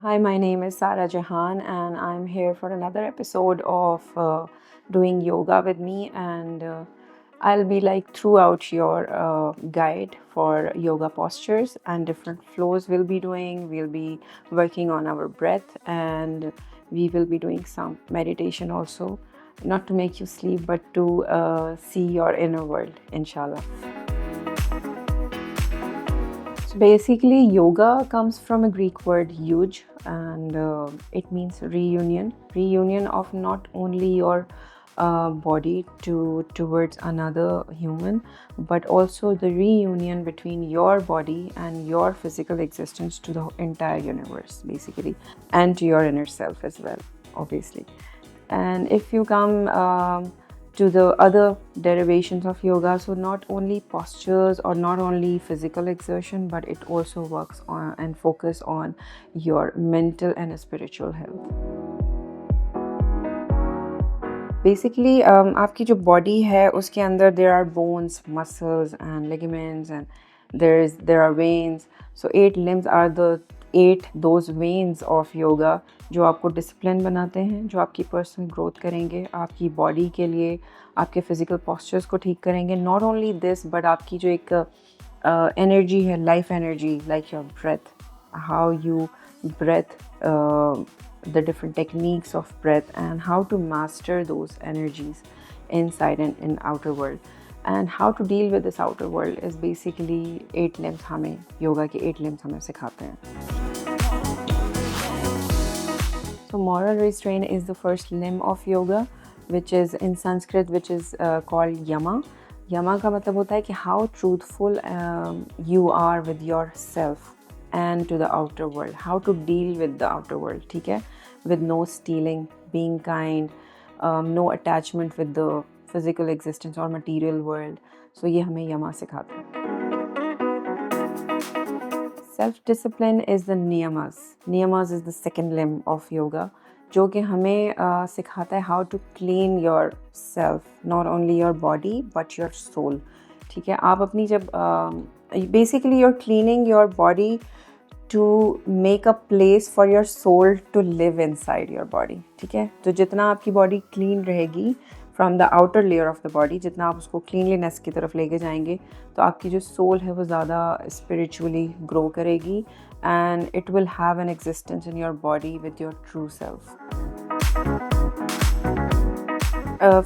Hi, my name is Sarah Jahan, and I'm here for another episode of doing yoga with me. And I'll be like throughout your guide for yoga postures and different flows we'll be doing. We'll be working on our breath, and we will be doing some meditation also, not to make you sleep, but to see your inner world, inshallah. So basically, yoga comes from a Greek word yuj, and it means reunion. Reunion of not only your body towards another human, but also the reunion between your body and your physical existence to the entire universe, basically, and to your inner self as well, obviously. And if you come to the other derivations of yoga, so not only postures or not only physical exertion, but it also works on and focus on your mental and spiritual health. Basically, आपकी जो body है उसके अंदर there are bones, muscles and ligaments, and there are veins. So 8 limbs are the 8 those veins of yoga जो आपको discipline बनाते हैं, जो आपकी personal growth करेंगे, आपकी body के लिए, आपके physical postures को ठीक करेंगे. Not only this, but आपकी जो एक energy है, life energy, like your breath, how you breathe, the different techniques of breath, and how to master those energies inside and in outer world, and how to deal with this outer world is basically 8 limbs. हमें yoga के 8 limbs हमें सिखाते हैं. So moral restraint is the first limb of yoga, which is in Sanskrit, which is called yama. Yama का मतलब होता है कि how truthful you are with yourself and to the outer world, how to deal with the outer world, ठीक है, with no stealing, being kind, no attachment with the physical existence or material world. So ये हमें yama सिखाते हैं. Self-discipline is the niyamas. Niyamas is the second limb of yoga, जो कि हमें सिखाता है how to clean yourself, not only your body but your soul. ठीक है, आप अपनी जब basically you're cleaning your body to make a place for your soul to live inside your body. ठीक है, तो जितना आपकी body clean रहेगी from the outer layer of the body, जितना आप उसको cleanliness की तरफ लेके जाएंगे, तो आपकी जो soul है वो ज़्यादा spiritually grow करेगी, and it will have an existence in your body with your true self.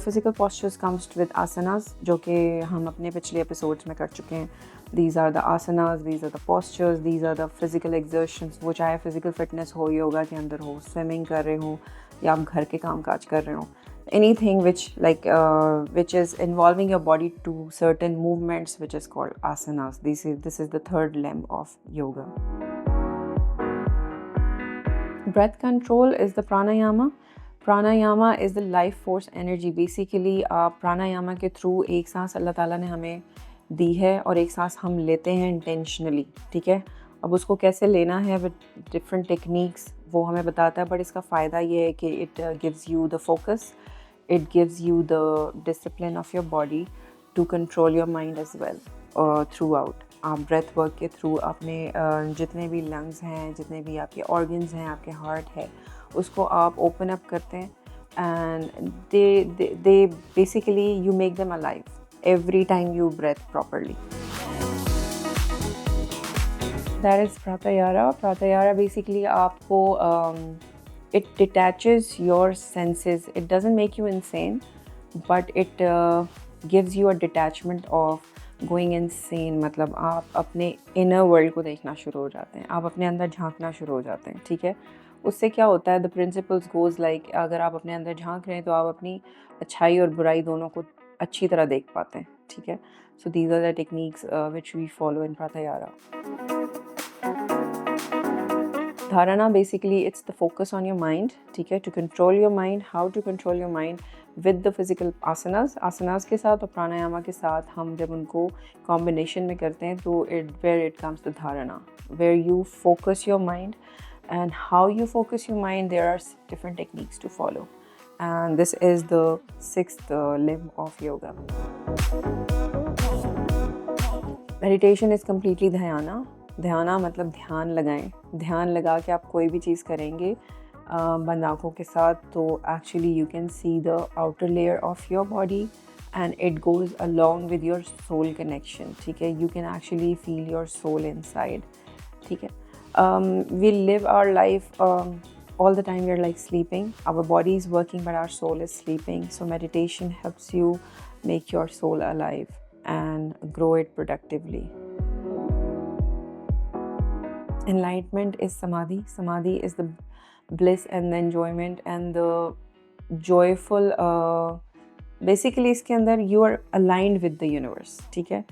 Physical postures comes with asanas, जो कि हम अपने पिछले episodes में कर चुके हैं. These are the asanas, these are the postures, these are the physical exertions. वो चाहे physical fitness हो, योगा के अंदर हो, swimming कर रहे हो, या आप घर के काम काज कर रहे हो. Anything which is involving your body to certain movements, which is called asanas. This is the third limb of yoga. Breath control is the pranayama. Pranayama is the life force energy. Basically, pranayama के through एक सांस अल्लाह ताला ने हमें दी है और एक सांस हम लेते हैं intentionally. ठीक है, अब उसको कैसे लेना है with different techniques वो हमें बताता है, but इसका फ़ायदा ये है कि it gives you the focus, it gives you the discipline of your body to control your mind as well throughout. आप breath work के through अपने जितने भी lungs हैं, जितने भी आपके organs हैं, आपके heart है, उसको आप open up करते हैं, and they basically you make them alive every time you breathe properly. That is Pratyahara. Pratyahara basically आपको it detaches your senses. It doesn't make you insane, but it gives you a detachment of going insane. मतलब आप अपने inner world को देखना शुरू हो जाते हैं, आप अपने अंदर झांकना शुरू हो जाते हैं. ठीक है, उससे क्या होता है, the principles goes like अगर आप अपने अंदर झांक रहे हैं तो आप अपनी अच्छाई और बुराई दोनों को अच्छी तरह देख पाते हैं. ठीक है, so these are the techniques which we follow in Pratyahara. Dharana, basically it's the focus on your mind. ठीक है, to control your mind. How to control your mind? With the physical asanas के साथ और प्राणायामा के साथ हम जब उनको कॉम्बिनेशन में करते हैं तो इट कम्स द धारणा, where you focus your mind, and how you focus your mind, there are different techniques to follow, and this is the sixth limb of yoga. Meditation is completely dhyana मतलब ध्यान लगाएं, ध्यान लगा के आप कोई भी चीज़ करेंगे बंद आँखों के साथ, तो actually you can see the outer layer of your body and it goes along with your soul connection, ठीक है? You can actually feel your soul inside, ठीक है? We live our life all the time, we're like sleeping. Our body is working but our soul is sleeping. So meditation helps you make your soul alive and grow it productively. Enlightenment is samadhi. Samadhi is the bliss and the enjoyment and the joyful basically इसके अंदर you are aligned with the universe, ठीक है?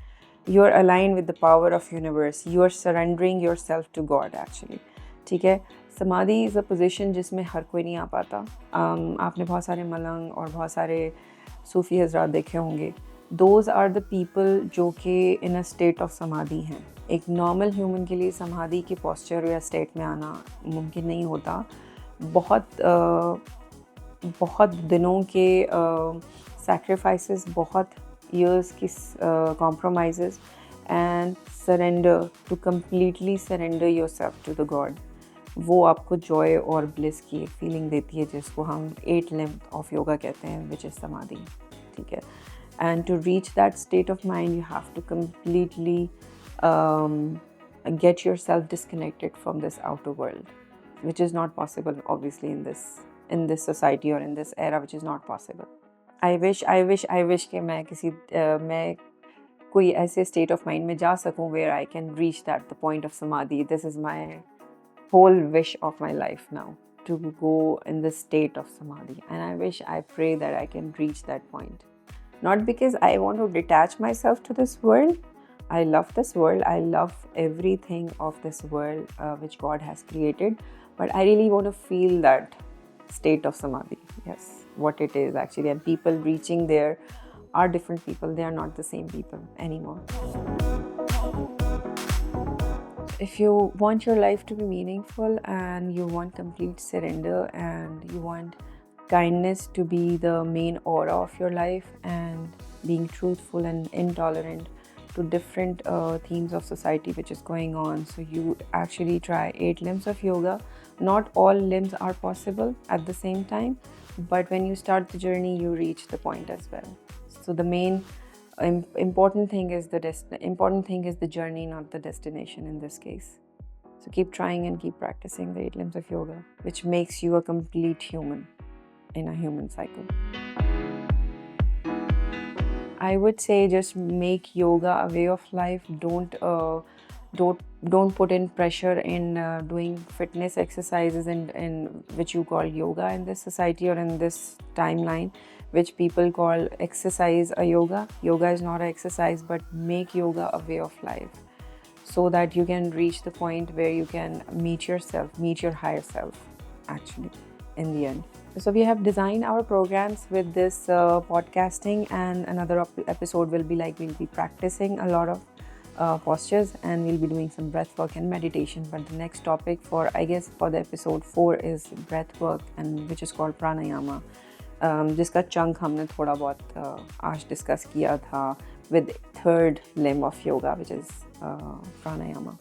You are aligned with the power of universe. You are surrendering yourself to God actually. ठीक है? समाधि is a position जिसमें हर कोई नहीं आ पाता. आपने बहुत सारे मलंग और बहुत सारे सूफी हजरात देखे होंगे. Those are the people जो कि in a state of समाधि हैं. एक नॉर्मल ह्यूमन के लिए समाधि के posture या state में आना मुमकिन नहीं होता. बहुत दिनों के sacrifices, बहुत years की compromises and surrender, to completely surrender yourself to the God. वो आपको joy और bliss की एक feeling देती है जिसको हम 8 limb of yoga कहते हैं, which is samadhi, ठीक है? And to reach that state of mind, you have to completely get yourself disconnected from this outer world, which is not possible obviously in this society or in this era, which is not possible. I wish कि मैं कोई ऐसे state of mind में जा सकूं where I can reach the point of samadhi. This is my whole wish of my life now, to go in the state of samadhi, and I pray that I can reach that point. Not because I want to detach myself to this world. I love this world. I love everything of this world which God has created, but I really want to feel that state of samadhi. Yes, what it is actually. And people reaching there are different people. They are not the same people anymore. If you want your life to be meaningful and you want complete surrender and you want kindness to be the main aura of your life and being truthful and intolerant to different themes of society which is going on, so you actually try 8 limbs of yoga. Not all limbs are possible at the same time, but when you start the journey you reach the point as well. So the main important thing is the journey, not the destination in this case. So keep trying and keep practicing the 8 limbs of yoga, which makes you a complete human in a human cycle. I would say just make yoga a way of life. Don't put in pressure in doing fitness exercises in which you call yoga in this society or in this timeline, which people call exercise a yoga. Yoga is not an exercise, but make yoga a way of life so that you can reach the point where you can meet your higher self actually in the end. So we have designed our programs with this podcasting, and another episode will be like we'll be practicing a lot of postures and we'll be doing some breath work and meditation. But the next topic for the episode 4 is breath work, and which is called pranayama, जिसका chunk हमने थोड़ा बहुत आज discuss किया था with third limb of yoga, which is pranayama.